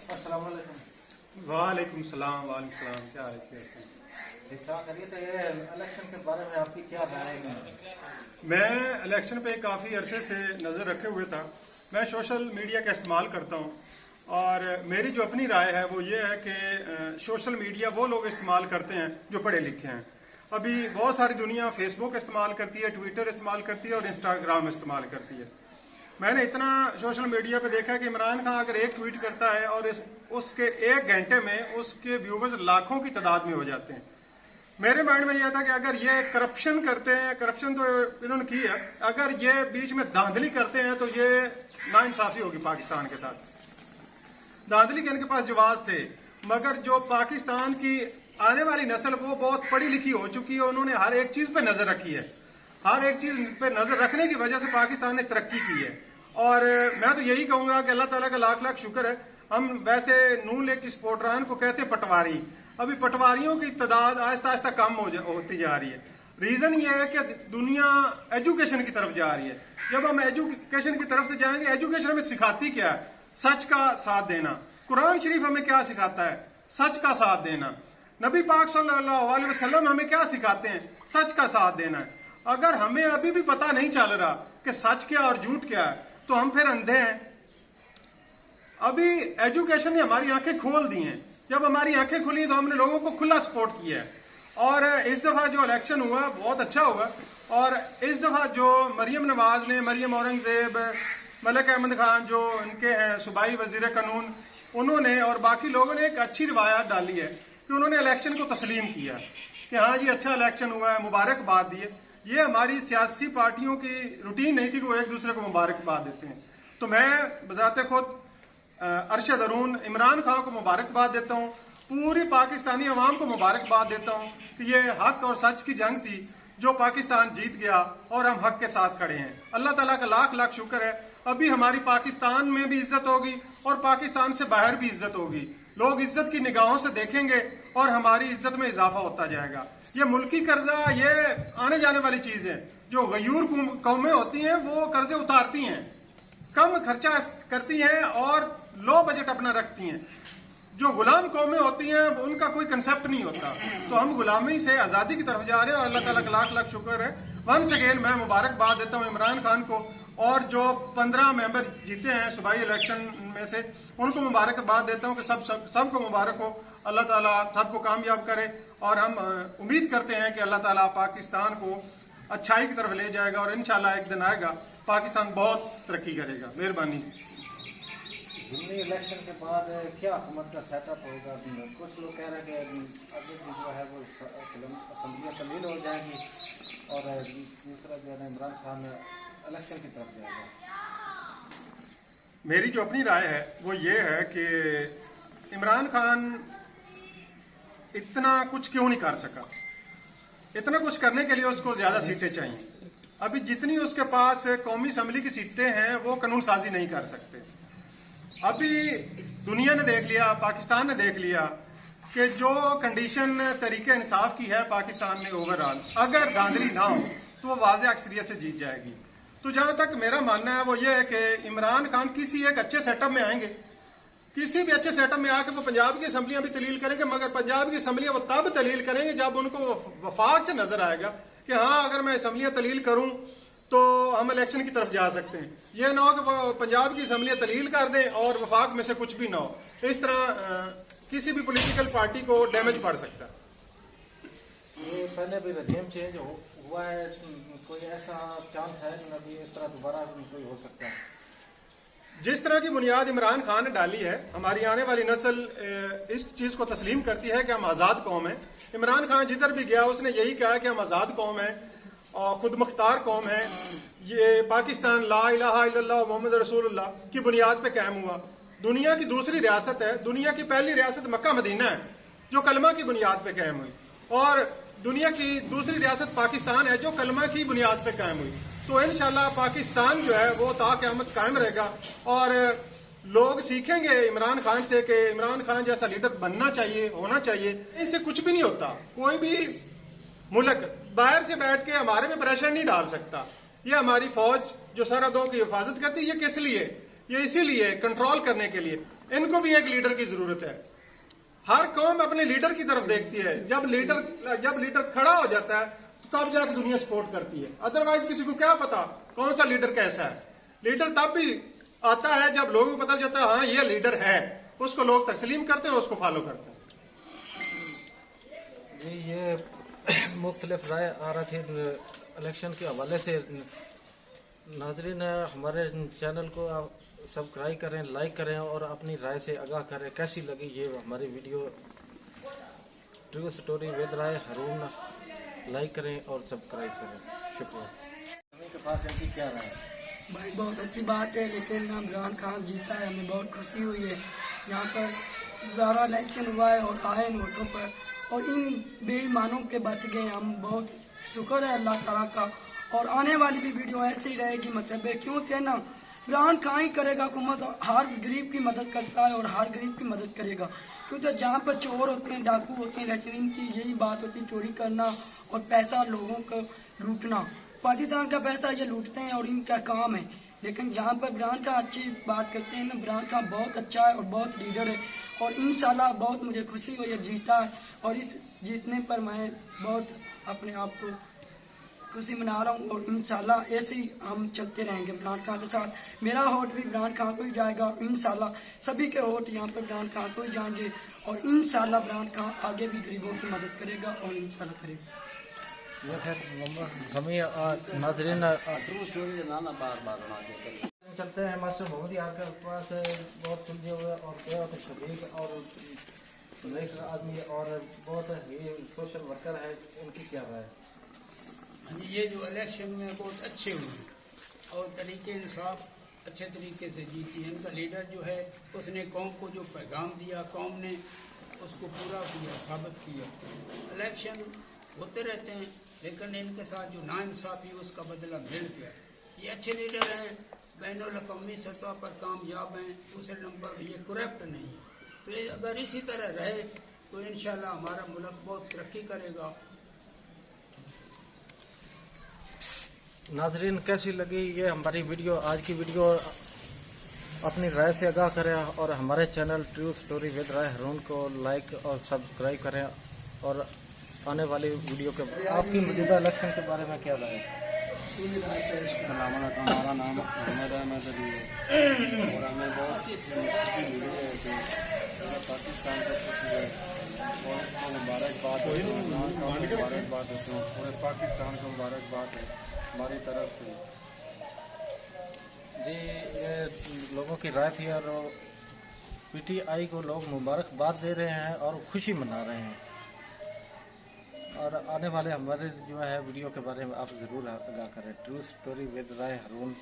अस्सलाम वालेकुम। वालेकुम सलाम। वालेकुम सलाम। क्या है, कैसे? ठीक ठाक करिए। तो ये इलेक्शन के बारे में आपकी क्या राय है? मैं इलेक्शन पे काफ़ी अरसे से नज़र रखे हुए था। मैं सोशल मीडिया का इस्तेमाल करता हूँ और मेरी जो अपनी राय है वो ये है कि सोशल मीडिया वो लोग इस्तेमाल करते हैं जो पढ़े लिखे हैं। अभी बहुत सारी दुनिया फेसबुक इस्तेमाल करती है, ट्विटर इस्तेमाल करती है और इंस्टाग्राम इस्तेमाल करती है। मैंने इतना सोशल मीडिया पे देखा कि इमरान खान अगर एक ट्वीट करता है और उसके एक घंटे में उसके व्यूवर्स लाखों की तादाद में हो जाते हैं। मेरे माइंड में यह था कि अगर ये करप्शन करते हैं, करप्शन तो इन्होंने की है, अगर ये बीच में धांधली करते हैं तो ये नाइंसाफी होगी पाकिस्तान के साथ। धांधली के इनके पास जवाब थे, मगर जो पाकिस्तान की आने वाली नस्ल वो बहुत पढ़ी लिखी हो चुकी है, उन्होंने हर एक चीज पे नजर रखी है। हर एक चीज पे नजर रखने की वजह से पाकिस्तान ने तरक्की की है। और मैं तो यही कहूंगा कि अल्लाह ताला का लाख लाख शुक्र है। हम वैसे नून लीग की सपोर्टरान को कहते हैं पटवारी, अभी पटवारियों की तादाद आहिस्ता आहिस्ता कम होती जा रही है। रीजन ये है कि दुनिया एजुकेशन की तरफ जा रही है। जब हम एजुकेशन की तरफ से जाएंगे, एजुकेशन हमें सिखाती क्या है? सच का साथ देना। कुरान शरीफ हमें क्या सिखाता है? सच का साथ देना। नबी पाक सल्लल्लाहु अलैहि वसल्लम हमें क्या सिखाते हैं? सच का साथ देना है। अगर हमें अभी भी पता नहीं चल रहा कि सच क्या और झूठ क्या है तो हम फिर अंधे हैं। अभी एजुकेशन ने हमारी आंखें खोल दी हैं। जब हमारी आंखें खुली तो हमने लोगों को खुला सपोर्ट किया है। और इस दफा जो इलेक्शन हुआ बहुत अच्छा हुआ। और इस दफा जो मरियम नवाज ने, मरियम औरंगजेब, मलिक अहमद खान जो इनके हैं सूबाई वजीर कानून, उन्होंने और बाकी लोगों ने एक अच्छी रिवायत डाली है कि उन्होंने इलेक्शन को तस्लीम किया कि हाँ जी अच्छा इलेक्शन हुआ है, मुबारकबाद दिए। ये हमारी सियासी पार्टियों की रूटीन नहीं थी कि वो एक दूसरे को मुबारकबाद देते हैं। तो मैं बजाते खुद अरशद अरून इमरान खान को मुबारकबाद देता हूँ, पूरी पाकिस्तानी अवाम को मुबारकबाद देता हूँ कि ये हक और सच की जंग थी जो पाकिस्तान जीत गया और हम हक के साथ खड़े हैं। अल्लाह ताला का लाख लाख शुक्र है। अभी हमारी पाकिस्तान में भी इज्जत होगी और पाकिस्तान से बाहर भी इज्जत होगी। लोग इज्जत की निगाहों से देखेंगे और हमारी इज्जत में इजाफा होता जाएगा। ये मुल्की कर्जा ये आने जाने वाली चीज है। जो गयूर कौमें होती हैं वो कर्जे उतारती हैं, कम खर्चा करती हैं और लो बजट अपना रखती हैं। जो गुलाम कौमें होती हैं उनका कोई कंसेप्ट नहीं होता। तो हम गुलामी से आजादी की तरफ जा रहे हैं और अल्लाह ताला का लाख लाख शुक्र है। वंस अगेन मैं मुबारकबाद देता हूँ इमरान खान को और जो 15 मेंबर जीते हैं सूबाई इलेक्शन में से उनको मुबारकबाद देता हूँ कि सबको मुबारक हो। अल्लाह ताला सबको कामयाब करे और हम उम्मीद करते हैं कि अल्लाह ताला पाकिस्तान को अच्छाई की तरफ ले जाएगा और इंशाल्लाह एक दिन आएगा पाकिस्तान बहुत तरक्की करेगा। मेहरबानी। ज़िमनी इलेक्शन के बाद क्या हुकूमत का सेटअप होगा? कुछ लोग कह रहे हैं कि आगे जो है वो असम्बलियाँ तमील हो जाएंगी और दूसरा जो है इमरान खान इलेक्शन की तरफ जाएगा। मेरी जो अपनी राय है वो ये है कि इमरान खान इतना कुछ क्यों नहीं कर सका। इतना कुछ करने के लिए उसको ज्यादा सीटें चाहिए। अभी जितनी उसके पास कौमी असम्बली की सीटें हैं वो कानून साजी नहीं कर सकते। अभी दुनिया ने देख लिया, पाकिस्तान ने देख लिया कि जो कंडीशन तरीके इंसाफ की है पाकिस्तान में ओवरऑल, अगर धांधली ना हो तो वो वाज़ेह अक्सरियत से जीत जाएगी। तो जहां तक मेरा मानना है वो ये है कि इमरान खान किसी एक अच्छे सेटअप में आएंगे, किसी भी अच्छे सेटअप में आकर वो पंजाब की असम्बलियां भी तलील करेंगे, मगर पंजाब की असम्बलियां वो तब तलील करेंगे जब उनको वफाक से नजर आएगा कि हाँ अगर मैं असम्बलियां तलील करूं तो हम इलेक्शन की तरफ जा सकते हैं। यह ना हो कि वो पंजाब की असम्बलियां तलील कर दें और वफाक में से कुछ भी ना हो। इस तरह किसी भी पॉलिटिकल पार्टी को डैमेज पड़ सकता है। ये पहले भी रजीम चेंज हुआ है, कोई ऐसा चांस है कि अभी इस तरह दोबारा कोई हो सकता है? जिस तरह की बुनियाद इमरान खान ने डाली है, हमारी आने वाली नस्ल इस चीज को तस्लीम करती है कि हम आजाद कौम है। इमरान खान जिधर भी गया उसने यही कहा कि हम आजाद कौम है और खुद मुख्तार कौम है। ये पाकिस्तान ला इलाहा इल्लल्लाह मोहम्मद रसूलुल्लाह की बुनियाद पे कायम हुआ। दुनिया की दूसरी रियासत है, दुनिया की पहली रियासत मक्का मदीना है जो कलमा की बुनियाद पे कायम हुई, और दुनिया की दूसरी रियासत पाकिस्तान है जो कलमा की बुनियाद पे कायम हुई। तो इंशाल्लाह पाकिस्तान जो है वो ता क़यामत कायम रहेगा और लोग सीखेंगे इमरान खान से कि इमरान खान जैसा लीडर बनना चाहिए, होना चाहिए। इससे कुछ भी नहीं होता। कोई भी मुल्क बाहर से बैठ के हमारे में प्रेशर नहीं डाल सकता। ये हमारी फौज जो सरहदों की हिफाजत करती है, ये किस लिए? ये इसीलिए कंट्रोल करने के लिए। इनको भी एक लीडर की जरूरत है। हर कौम अपने लीडर की तरफ देखती है। जब लीडर खड़ा हो जाता है तो तब जाके दुनिया सपोर्ट करती है, अदरवाइज किसी को क्या पता कौन सा लीडर कैसा है। लीडर तब भी आता है जब लोगों को पता चलता है हाँ ये लीडर है, उसको लोग तस्लीम करते हैं, उसको फॉलो करते हैं। जी, ये मुख्तलिफ राय आ रही थी इलेक्शन के हवाले से। नाज़रीन, हमारे चैनल को आप सब्सक्राइब करें, लाइक करें और अपनी राय से आगाह करें कैसी लगी ये हमारी video. True story with Rai Haroon like करें और सब्सक्राइब करें। शुक्रिया। के पास इनकी क्या राय है? भाई बहुत अच्छी बात है, लेकिन इमरान खान जीता है, हमें बहुत खुशी हुई है। यहाँ पर दोबारा इलेक्शन हुआ है और आए इन वोटों पर और इन बेईमानों के बच गए। हम बहुत शुक्र है अल्लाह ताला का। और आने वाली भी वीडियो ऐसे ही रहेगी, मतलब क्योंकि ना इमरान खान ही करेगा हुकूमत, हर गरीब की मदद करता है और हर गरीब की मदद करेगा। क्योंकि जहाँ पर चोर होते हैं, डाकू होते हैं, लेकिन इनकी यही बात होती है चोरी करना और पैसा लोगों को लूटना। पाकिस्तान का पैसा ये लूटते हैं और इनका काम है। लेकिन जहाँ पर इमरान खान अच्छी बात करते हैं ना, इमरान खान बहुत अच्छा है और बहुत लीडर है और इंशाल्लाह बहुत मुझे खुशी हुई है जीता है। और इस जीतने पर मैं बहुत अपने आप को खुशी मना रहा हूँ और इंशाल्लाह ऐसे ही हम चलते रहेंगे इमरान खान के साथ। मेरा वोट भी इमरान खान को ही जाएगा। इंशाल्लाह सभी के वोट यहाँ पर इमरान खान को ही जाएंगे और इंशाल्लाह इमरान खान आगे भी गरीबों की मदद करेगा और इंशाल्लाह करेगा। ये फिर समय नाज़रीन ट्रू स्टोरी ना बार बार चलते हैं। मास्टर मोहम्मद यार के पास बहुत सुलझे हुए और बहुत शरीक और नेक आदमी और बहुत ही सोशल वर्कर है, उनकी क्या राय है? ये जो इलेक्शन में बहुत अच्छे हुए और तरीके इंसाफ अच्छे तरीके से जीती है। इनका लीडर जो है उसने कौम को जो पैगाम दिया, कौम ने उसको पूरा किया, साबित किया। इलेक्शन होते रहते हैं लेकिन इनके साथ जो नाइंसाफ़ी उसका बदला मिल गया। ये अच्छे लीडर हैं, बैनुल-अक़वामी सतह पर कामयाब हैं। दूसरे नंबर ये करप्ट नहीं है। तो ये अगर इसी तरह रहे तो इंशाल्लाह हमारा मुल्क बहुत तरक्की करेगा। नाजरीन, कैसी लगी ये हमारी वीडियो, आज की वीडियो? अपनी राय से आगाह करें और हमारे channel true story with Rai हारून को लाइक और सब्सक्राइब करें। और आने वाली वीडियो के आपकी मौजूदा इलेक्शन के बारे में क्या राय है? हमारा नाम मोहम्मद अहमद अली है और हमें बहुत खुशी मिली है कि पाकिस्तान को खुशी है और उसको मुबारकबाद मुबारकबाद देते हैं। पूरे पाकिस्तान को मुबारकबाद है हमारी तरफ से। जी, ये लोगों की राय थी और पीटीआई को लोग मुबारकबाद दे रहे हैं और खुशी मना रहे हैं। और आने वाले हमारे जो है वीडियो के बारे में आप ज़रूर आगाह करें। True story with Rai Haroon